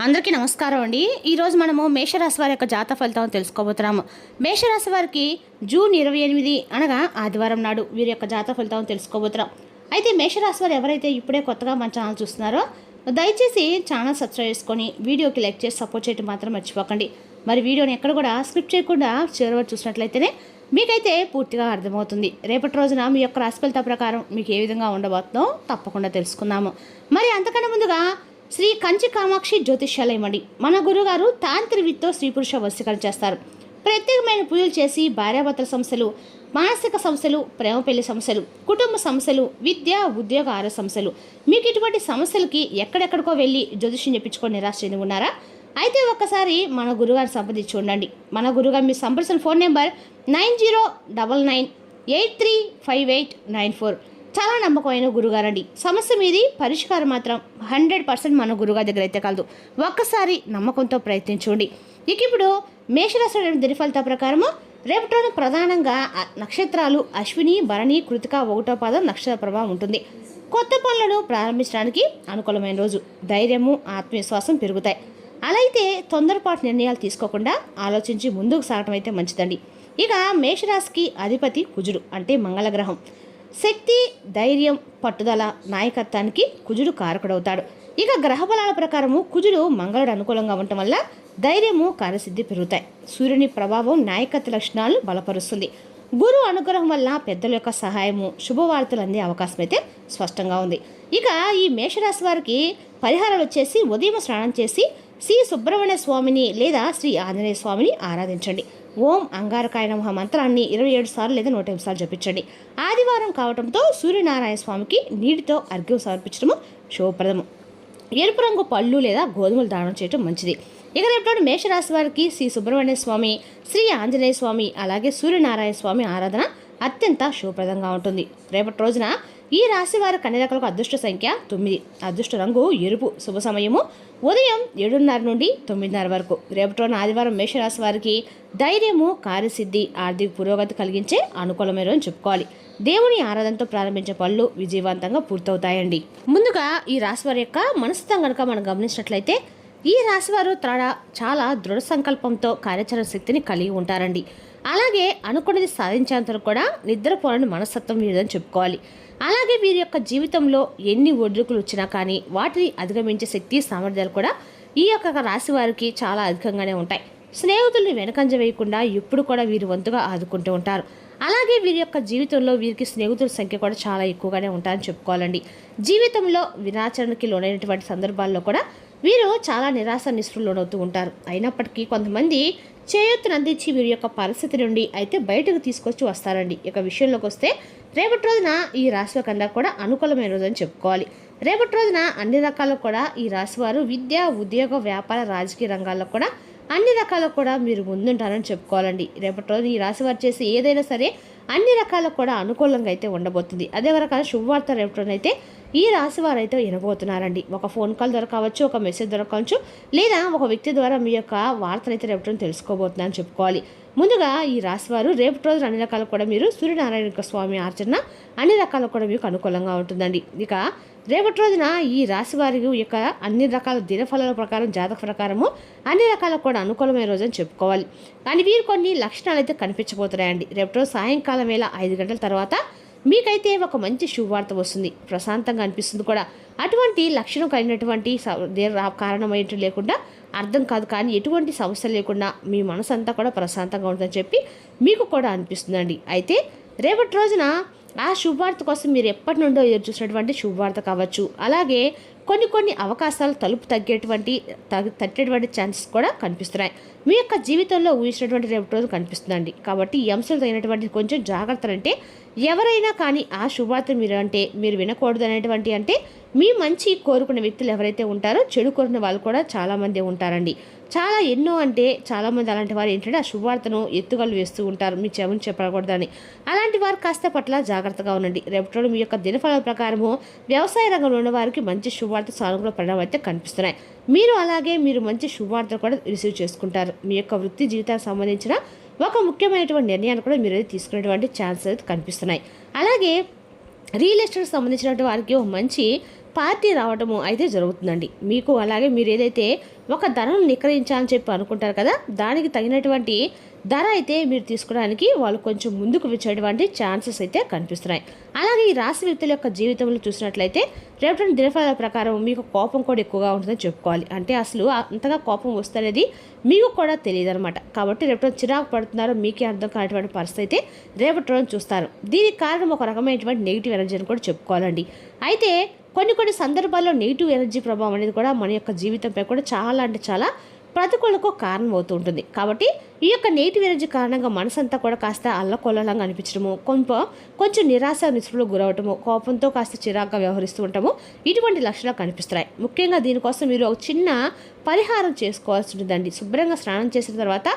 అందరికీ నమస్కారం అండి. ఈరోజు మనము మేషరాశి వారి యొక్క జాతక ఫలితం తెలుసుకోబోతున్నాము. మేషరాశి వారికి జూన్ 28 అనగా ఆదివారం నాడు వీరి యొక్క జాతక ఫలితం తెలుసుకోబోతున్నాం. అయితే మేషరాశి వారు ఎవరైతే ఇప్పుడే కొత్తగా మన ఛానల్ చూస్తున్నారో దయచేసి ఛానల్ సబ్స్క్రైబ్ చేసుకొని వీడియోకి లైక్ చేసి సపోర్ట్ చేయడం మాత్రం మర్చిపోకండి. మరి వీడియోని ఎక్కడ కూడా స్క్రిప్ట్ చేయకుండా చివరి వరకు చూసినట్లయితేనే మీకైతే పూర్తిగా అర్థమవుతుంది. రేపటి రోజున మీ యొక్క రాశి ఫలిత ప్రకారం మీకు ఏ విధంగా ఉండబోతుందో తప్పకుండా తెలుసుకుందాము. మరి అంతకన్నా ముందుగా శ్రీ కంచి కామాక్షి జ్యోతిష్యాలయం అండి. మన గురుగారు తాంత్రికతో స్త్రీ పురుష వశీకరణ చేస్తారు. ప్రత్యేకమైన పూజలు చేసి భార్యాభర్తల సమస్యలు, మానసిక సమస్యలు, ప్రేమ పెళ్లి సమస్యలు, కుటుంబ సమస్యలు, విద్య ఉద్యోగ ఆరోగ్య సమస్యలు, మీకు ఇటువంటి సమస్యలకి ఎక్కడెక్కడికో వెళ్ళి జ్యోతిష్యం చెప్పించుకొని నిరాశ చెంది ఉన్నారా? అయితే ఒక్కసారి మన గురుగారిని సంప్రదించి ఉండండి. మన గురుగారు మీ సంప్రదించిన ఫోన్ నెంబర్ 9099835894. చాలా నమ్మకమైన గురుగారండి. సమస్య మీది, పరిష్కారం మాత్రం 100% మన గురుగారి దగ్గర అయితే కలదు. ఒక్కసారి నమ్మకంతో ప్రయత్నించండి. ఇప్పుడు మేషరాశి దిన ఫలిత ప్రకారము రేపటి రోజు ప్రధానంగా నక్షత్రాలు అశ్విని, భరణి, కృతిక 1వ పాదం నక్షత్ర ప్రభావం ఉంటుంది. కొత్త పనులను ప్రారంభించడానికి అనుకూలమైన రోజు. ధైర్యము, ఆత్మవిశ్వాసం పెరుగుతాయి. అలా అయితే తొందరపాటు నిర్ణయాలు తీసుకోకుండా ఆలోచించి ముందుకు సాగటం అయితే మంచిదండి. ఇక మేషరాశికి అధిపతి కుజుడు అంటే మంగళగ్రహం. శక్తి, ధైర్యం, పట్టుదల, నాయకత్వానికి కుజుడు కారకుడవుతాడు. ఇక గ్రహబలాల ప్రకారము కుజుడు మంగళుడు అనుకూలంగా ఉండటం వల్ల ధైర్యము, కార్యసిద్ధి పెరుగుతాయి. సూర్యుని ప్రభావం నాయకత్వ లక్షణాలు బలపరుస్తుంది. గురు అనుగ్రహం వల్ల పెద్దల యొక్క సహాయము, శుభవార్తలు అందే అవకాశం అయితే స్పష్టంగా ఉంది. ఇక ఈ మేషరాశి వారికి పరిహారాలు వచ్చేసి ఉదయం స్నానం చేసి శ్రీ సుబ్రహ్మణ్య స్వామిని లేదా శ్రీ ఆంజనేయ స్వామిని ఆరాధించండి. ఓం అంగారకాయ నమః మంత్రాన్ని 27 సార్లు లేదా 108 సార్లు జపించండి. ఆదివారం కావడంతో సూర్యనారాయణ స్వామికి నీటితో అర్ఘ్యం సమర్పించడము శుభప్రదము. ఎరుపు రంగు పళ్ళు లేదా గోధుమలు దానం చేయడం మంచిది. ఇక రేపటి మేషరాశి వారికి శ్రీ సుబ్రహ్మణ్య స్వామి, శ్రీ ఆంజనేయ స్వామి అలాగే సూర్యనారాయణ స్వామి ఆరాధన అత్యంత శుభప్రదంగా ఉంటుంది. రేపటి రోజున ఈ రాశి వారి కన్యరాశులకు అదృష్ట సంఖ్య 9, అదృష్ట రంగు ఎరుపు, శుభ సమయము ఉదయం 7:30 నుండి 9:30 వరకు. రేపటి రోజున ఆదివారం మేషరాశి వారికి ధైర్యము, కార్యసిద్ధి, ఆర్థిక పురోగతి కలిగించే అనుకూలమైన రోజు చెప్పుకోవాలి. దేవుని ఆరాధనతో ప్రారంభించే పనులు విజయవంతంగా పూర్తవుతాయండి. ముందుగా ఈ రాశి వారి యొక్క మనస్తత్వం కనుక మనం గమనించినట్లయితే ఈ రాశివారు చాలా దృఢ సంకల్పంతో కార్యాచరణ శక్తిని కలిగి ఉంటారండి. అలాగే అనుకున్నది సాధించేంత కూడా నిద్రపోలని మనస్తత్వం వీరిదని చెప్పుకోవాలి. అలాగే వీరి యొక్క జీవితంలో ఎన్ని ఒడ్డుకులు వచ్చినా కానీ వాటిని అధిగమించే శక్తి, సామర్థ్యాలు కూడా ఈ యొక్క రాశి వారికి చాలా అధికంగానే ఉంటాయి. స్నేహితుల్ని వెనకంజ వేయకుండా ఎప్పుడు కూడా వీరి వంతుగా ఆదుకుంటూ ఉంటారు. అలాగే వీరి యొక్క జీవితంలో వీరికి స్నేహితుల సంఖ్య కూడా చాలా ఎక్కువగానే ఉంటారని చెప్పుకోవాలండి. జీవితంలో వినాచరణకి లోనైనటువంటి సందర్భాల్లో కూడా వీరు చాలా నిరాశ నిస్పృహలోనవుతూ ఉంటారు. అయినప్పటికీ కొంతమంది చేయూతను అందించి వీరి యొక్క పరిస్థితి నుండి అయితే బయటకు తీసుకొచ్చి వస్తారండి. ఇక విషయంలోకి వస్తే రేపటి రోజున ఈ రాశి కన్నా కూడా అనుకూలమైన రోజు అని చెప్పుకోవాలి. రేపటి రోజున అన్ని రకాలు కూడా ఈ రాశి వారు విద్య, ఉద్యోగ, వ్యాపార, రాజకీయ రంగాల్లో కూడా అన్ని రకాలు కూడా మీరు ముందుంటారని చెప్పుకోవాలండి. రేపటి రోజు ఈ రాశి వారు చేసి ఏదైనా సరే అన్ని రకాలకు కూడా అనుకూలంగా అయితే ఉండబోతుంది. అదే రకాల శుభవార్త రేపటి రోజున అయితే ఈ రాశి వారు అయితే వినబోతున్నారండి. ఒక ఫోన్ కాల్ దొరకవచ్చు, ఒక మెసేజ్ దొరకవచ్చు, లేదా ఒక వ్యక్తి ద్వారా మీ యొక్క వార్తను అయితే రేపటి తెలుసుకోబోతున్నారని చెప్పుకోవాలి. ముందుగా ఈ రాశి వారు రేపటి రోజున అన్ని రకాలు కూడా మీరు సూర్యనారాయణ స్వామి ఆచరణ అన్ని రకాలు కూడా మీకు అనుకూలంగా ఉంటుందండి. ఇక రేపటి రోజున ఈ రాశి వారి యొక్క అన్ని రకాల దినఫలాల ప్రకారం, జాతక ప్రకారము అన్ని రకాల కూడా అనుకూలమైన రోజు అని చెప్పుకోవాలి. కానీ వీరు కొన్ని లక్షణాలు అయితే కనిపించబోతున్నాయండి. రేపటి రోజు సాయంకాలం వేళ 5 గంటల తర్వాత మీకైతే ఒక మంచి శుభవార్త వస్తుంది. ప్రశాంతంగా అనిపిస్తుంది కూడా. అటువంటి లక్షణం కలిగినటువంటి కారణమైనట్టు లేకుండా అర్థం కాదు, కానీ ఎటువంటి సమస్య లేకుండా మీ మనసు అంతా కూడా ప్రశాంతంగా ఉంటుందని చెప్పి మీకు కూడా అనిపిస్తుందండి. అయితే రేపటి రోజున ఆ శుభవార్త కోసం మీరు ఎప్పటి నుండో ఎదురు చూసినటువంటి శుభవార్త కావచ్చు. అలాగే కొన్ని అవకాశాలు తలుపు తట్టేటువంటి ఛాన్సెస్ కూడా కనిపిస్తున్నాయి. మీ యొక్క జీవితంలో ఊహించినటువంటి రేపటి రోజు కనిపిస్తుందండి. కాబట్టి ఈ అంశాలు తగినటువంటి కొంచెం జాగ్రత్తలు అంటే ఎవరైనా కానీ ఆ శుభవార్త మీరు వినకూడదు అనేటువంటి అంటే మీ మంచి కోరుకునే వ్యక్తులు ఎవరైతే ఉంటారో చెడు కోరుకునే వాళ్ళు కూడా చాలామంది ఉంటారండి. చాలామంది అలాంటి వారు ఏంటంటే ఆ శుభవార్తను ఎత్తుగలు వేస్తూ ఉంటారు, మీ చెవుని చెప్పకూడదని. అలాంటి వారు కాస్త పట్ల జాగ్రత్తగా ఉండండి. రేపటి మీ యొక్క దినఫలాల ప్రకారము వ్యవసాయ రంగంలో ఉన్న వారికి మంచి శుభవార్త, సానుకూల పరిణామాలు అయితే కనిపిస్తున్నాయి. మీరు మంచి శుభవార్తలు కూడా రిసీవ్ చేసుకుంటారు. మీ యొక్క వృత్తి జీవితానికి సంబంధించిన ఒక ముఖ్యమైనటువంటి నిర్ణయాన్ని కూడా మీరు తీసుకునేటువంటి ఛాన్సెస్ అయితే కనిపిస్తున్నాయి. అలాగే రియల్ ఎస్టేట్ సంబంధించినటువంటి వారికి మంచి పార్టీ రావటము అయితే జరుగుతుందండి మీకు. అలాగే మీరు ఏదైతే ఒక ధరను నిక్రయించాలని చెప్పి అనుకుంటారు కదా, దానికి తగినటువంటి ధర అయితే మీరు తీసుకోవడానికి వాళ్ళు కొంచెం ముందుకు వచ్చేటువంటి ఛాన్సెస్ అయితే కనిపిస్తున్నాయి. అలాగే ఈ రాశి వ్యక్తుల యొక్క జీవితంలో చూసినట్లయితే రేపటి దినఫలాల ప్రకారం మీకు కోపం కూడా ఎక్కువగా ఉంటుందని చెప్పుకోవాలి. అంటే అసలు అంతగా కోపం వస్తనేది మీకు కూడా తెలియదు అనమాట. కాబట్టి రేపటి చిరాకు పడుతున్నారో మీకే అర్థం కానటువంటి పరిస్థితి అయితే రేపటి రోజు చూస్తారు. దీనికి కారణం ఒక రకమైనటువంటి నెగిటివ్ ఎనర్జీ అని కూడా చెప్పుకోవాలండి. అయితే కొన్ని సందర్భాల్లో నెగిటివ్ ఎనర్జీ ప్రభావం అనేది కూడా మన యొక్క జీవితంపై కూడా చాలా అంటే చాలా ప్రతికూలకు కారణం అవుతూ ఉంటుంది. కాబట్టి ఈ యొక్క నెగిటివ్ ఎనర్జీ కారణంగా మనసంతా కూడా కాస్త అల్లకొల్లంగా అనిపించడము, కొంచెం నిరాశ నిస్పృహలకు గురవటము, కోపంతో కాస్త చిరాగ్గా వ్యవహరిస్తూ ఉంటాము, ఇటువంటి లక్షణాలు కనిపిస్తాయి. ముఖ్యంగా దీనికోసం మీరు ఒక చిన్న పరిహారం చేసుకోవాల్సి ఉంటుందండి. శుభ్రంగా స్నానం చేసిన తర్వాత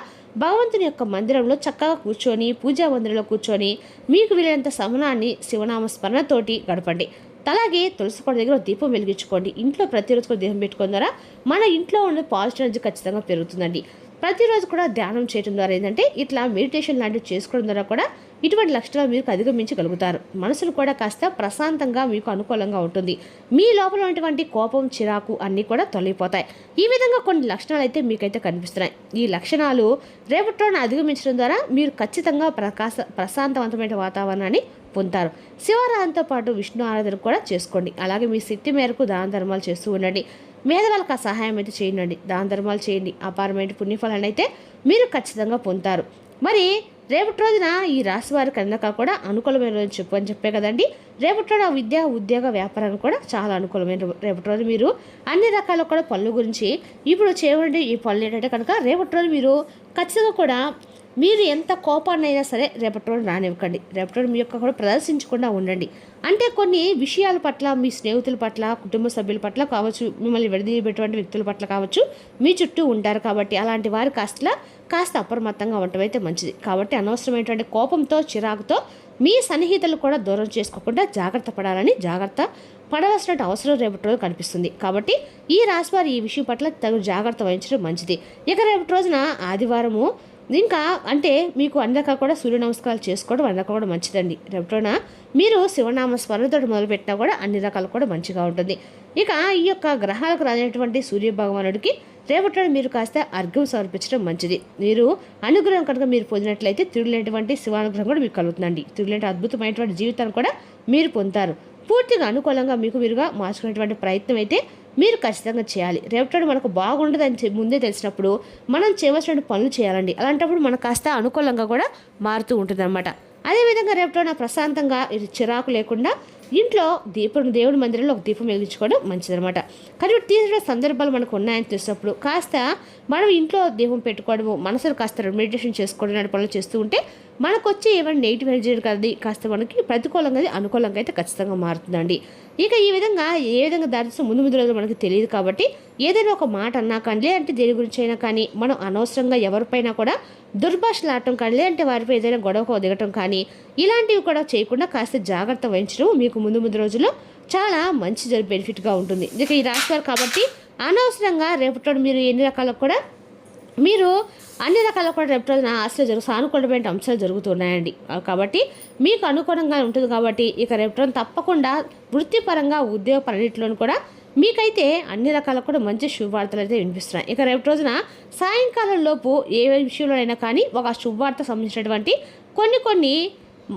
భగవంతుని యొక్క మందిరంలో చక్కగా కూర్చొని, పూజా మందిరంలో కూర్చొని మీకు వీలైనంత సమయాన్ని శివనామ స్మరణతోటి గడపండి. అలాగే తులసి కోట దగ్గర దీపం వెలిగించుకోండి. ఇంట్లో ప్రతిరోజు కూడా దీపం పెట్టుకోవడం ద్వారా మన ఇంట్లో ఉన్న పాజిటివ్ ఎనర్జీ ఖచ్చితంగా పెరుగుతుందండి. ప్రతిరోజు కూడా ధ్యానం చేయడం ద్వారా ఏంటంటే ఇట్లా మెడిటేషన్ లాంటివి చేసుకోవడం ద్వారా కూడా ఇటువంటి లక్షణాలు మీకు అధిగమించగలుగుతారు. మనసును కూడా కాస్త ప్రశాంతంగా మీకు అనుకూలంగా ఉంటుంది. మీ లోపల ఉన్నటువంటి కోపం, చిరాకు అన్నీ కూడా తొలగిపోతాయి. ఈ విధంగా కొన్ని లక్షణాలు అయితే మీకైతే కనిపిస్తున్నాయి. ఈ లక్షణాలు రేపటిలోనే అధిగమించడం ద్వారా మీరు ఖచ్చితంగా ప్రశాంతవంతమైన వాతావరణాన్ని పొందుతారు. శివారాధనతో పాటు విష్ణు ఆరాధన కూడా చేసుకోండి. అలాగే మీ శక్తి మేరకు దాన ధర్మాలు చేస్తూ ఉండండి. పేదవాళ్ళకి ఆ సహాయం అయితే చేయండి. దాన ధర్మాలు చేయండి. అపారమైన పుణ్యఫలాన్ని అయితే మీరు ఖచ్చితంగా పొందుతారు. మరి రేపటి రోజున ఈ రాశి వారికి అందక కూడా అనుకూలమైన రోజు చెప్పే కదండి. రేపటి రోజున విద్య, ఉద్యోగ, వ్యాపారానికి కూడా చాలా అనుకూలమైన రేపటి రోజు మీరు అన్ని రకాల కూడా పనుల గురించి ఇప్పుడు చేయండి. ఈ పనులు ఏంటంటే కనుక రేపటి రోజు మీరు ఖచ్చితంగా కూడా మీరు ఎంత కోపాన్ని అయినా సరే రేపటి రోజు రానివ్వకండి. రేపటి రోజు మీ యొక్క కూడా ప్రదర్శించకుండా ఉండండి. అంటే కొన్ని విషయాల పట్ల, మీ స్నేహితుల పట్ల, కుటుంబ సభ్యుల పట్ల కావచ్చు, మిమ్మల్ని విడదీయబెట్టినటువంటి వ్యక్తుల పట్ల కావచ్చు, మీ చుట్టూ ఉంటారు. కాబట్టి అలాంటి వారు కాస్త అప్రమత్తంగా ఉండటం అయితే మంచిది. కాబట్టి అనవసరమైనటువంటి కోపంతో, చిరాకుతో మీ సన్నిహితులు కూడా దూరం చేసుకోకుండా జాగ్రత్త పడవలసిన అవసరం రేపటి రోజు కనిపిస్తుంది. కాబట్టి ఈ రాశి వారు ఈ విషయం పట్ల తగు జాగ్రత్త వహించడం మంచిది. ఇక రేపటి రోజున ఆదివారము ఇంకా అంటే మీకు అందరికీ కూడా సూర్య నమస్కారాలు చేసుకోవడం అందరికీ కూడా మంచిదండి. రేపటిన మీరు శివనామ స్మరణతో మొదలుపెట్టినా కూడా అన్ని రకాలు కూడా మంచిగా ఉంటుంది. ఇక ఈ యొక్క గ్రహాలకు రానటువంటి సూర్య భగవానుడికి రేపటిన మీరు కాస్త అర్ఘ్యం సమర్పించడం మంచిది. మీరు అనుగ్రహం కనుక మీరు పొందినట్లయితే తిరుగులేనటువంటి శివానుగ్రహం కూడా మీకు కలుగుతుందండి. తిరుగులేని అద్భుతమైనటువంటి జీవితాన్ని కూడా మీరు పొందుతారు. పూర్తిగా అనుకూలంగా మీకు మీరుగా మార్చుకునేటువంటి ప్రయత్నం అయితే మీరు ఖచ్చితంగా చేయాలి. రేపటి మనకు బాగుండదని ముందే తెలిసినప్పుడు మనం చేయవలసిన పనులు చేయాలండి. అలాంటప్పుడు మనకు కాస్త అనుకూలంగా కూడా మారుతూ ఉంటుంది అనమాట. అదేవిధంగా రేపటి ప్రశాంతంగా చిరాకు లేకుండా ఇంట్లో దేవుడి మందిరంలో ఒక దీపం వెలిగించుకోవడం మంచిదనమాట. కానీ తీసిన సందర్భాలు మనకు ఉన్నాయని తెలిసినప్పుడు కాస్త మనం ఇంట్లో దీపం పెట్టుకోవడము, మనసును కాస్త మెడిటేషన్ చేసుకోవడం లాంటి పనులు చేస్తూ ఉంటే మనకు వచ్చే ఏమైనా నెగిటివ్ ఎనర్జీ కదా కాస్త మనకి ప్రతికూలంగా అనుకూలంగా అయితే ఖచ్చితంగా మారుతుందండి. ఇక ఈ విధంగా ఏ విధంగా దారిస్తూ ముందు రోజులు మనకు తెలియదు. కాబట్టి ఏదైనా ఒక మాట అన్నా కానీ, లేదంటే దేని గురించి అయినా కానీ మనం అనవసరంగా ఎవరిపైనా కూడా దుర్భాషలు ఆడటం కానీ, లేదంటే వారిపై ఏదైనా గొడవకు దిగటం కానీ ఇలాంటివి కూడా చేయకుండా కాస్త జాగ్రత్త వహించడం మీకు ముందు రోజుల్లో చాలా మంచి బెనిఫిట్గా ఉంటుంది. ఇక ఈ రాశి వారు కాబట్టి అనవసరంగా రేపటి మీరు అన్ని రకాల కూడా రేపటి రోజున ఆశలు సానుకూలమైన అంశాలు జరుగుతున్నాయండి. కాబట్టి మీకు అనుకూలంగా ఉంటుంది. కాబట్టి ఇక రేపటి రోజున తప్పకుండా వృత్తిపరంగా, ఉద్యోగపరన్నింటిలోనూ కూడా మీకైతే అన్ని రకాల కూడా మంచి శుభవార్తలు అయితే వినిపిస్తున్నాయి. ఇక రేపటి రోజున సాయంకాలం లోపు ఏ విషయంలో అయినా కానీ ఒక శుభవార్త సంబంధించినటువంటి కొన్ని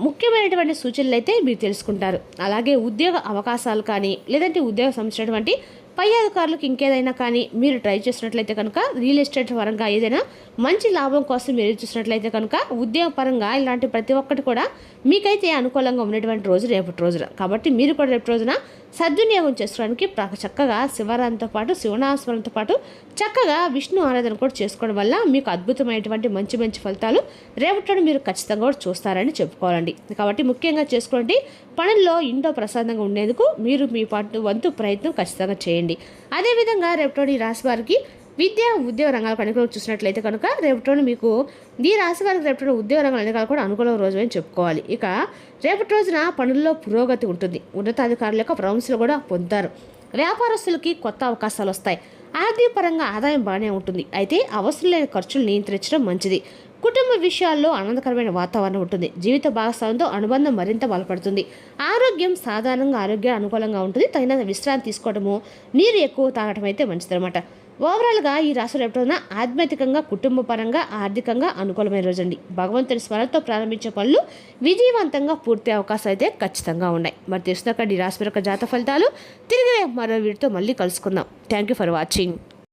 ముఖ్యమైనటువంటి సూచనలు అయితే మీరు తెలుసుకుంటారు. అలాగే ఉద్యోగ అవకాశాలు కానీ, లేదంటే ఉద్యోగం సంబంధించినటువంటి పై అధికారులకు ఇంకేదైనా కానీ మీరు ట్రై చేసినట్లయితే కనుక, రియల్ ఎస్టేట్ పరంగా ఏదైనా మంచి లాభం కోసం మీరు చూసినట్లయితే కనుక, ఉద్యోగ పరంగా ఇలాంటి ప్రతి ఒక్కటి కూడా మీకైతే అనుకూలంగా ఉన్నటువంటి రోజు రేపటి రోజున. కాబట్టి మీరు కూడా రేపటి రోజున సద్వినియోగం చేసుకోవడానికి చక్కగా శివారాధనతో పాటు, శివనామస్మరణతో పాటు చక్కగా విష్ణు ఆరాధన కూడా చేసుకోవడం వల్ల మీకు అద్భుతమైనటువంటి మంచి ఫలితాలు రేపటి మీరు ఖచ్చితంగా కూడా చూస్తారని చెప్పుకోవాలండి. కాబట్టి ముఖ్యంగా చేసుకోండి. పనుల్లో ఇంట్లో ప్రశాంతంగా ఉండేందుకు మీరు మీ వంతు ప్రయత్నం ఖచ్చితంగా చేయండి. అదేవిధంగా రేపటి రాశి వారికి విద్య, ఉద్యోగ రంగాల కనుక చూసినట్లయితే కనుక రేపటి మీకు ఈ రాశి వారికి రేపటి ఉద్యోగ రంగాల ఎన్నికలు కూడా అనుకూల రోజు అని చెప్పుకోవాలి. ఇక రేపటి రోజున పనుల్లో పురోగతి ఉంటుంది. ఉన్నతాధికారుల యొక్క ప్రశంసలు కూడా పొందుతారు. వ్యాపారస్తులకి కొత్త అవకాశాలు వస్తాయి. ఆర్థిక పరంగా ఆదాయం బాగానే ఉంటుంది. అయితే అవసరం లేని ఖర్చులు నియంత్రించడం మంచిది. కుటుంబ విషయాల్లో ఆనందకరమైన వాతావరణం ఉంటుంది. జీవిత భాగస్వామితో అనుబంధం మరింత బలపడుతుంది. ఆరోగ్యం సాధారణంగా అనుకూలంగా ఉంటుంది. తగినంత విశ్రాంతి తీసుకోవడము, నీరు ఎక్కువ తాగటం అయితే మంచిదన్నమాట. ఓవరాల్గా ఈ రాశులు ఎప్పుడైనా ఆధ్యాత్మికంగా, కుటుంబ పరంగా, ఆర్థికంగా అనుకూలమైన రోజండి. భగవంతుని స్మరణతో ప్రారంభించే పనులు విజయవంతంగా పూర్తి అవకాశాలు అయితే ఖచ్చితంగా ఉన్నాయి. మరి తెలుసుకున్నాక ఈ రాశి యొక్క జాతక ఫలితాలు తిరిగి మరో వీడితో మళ్ళీ కలుసుకుందాం. Thank you for watching.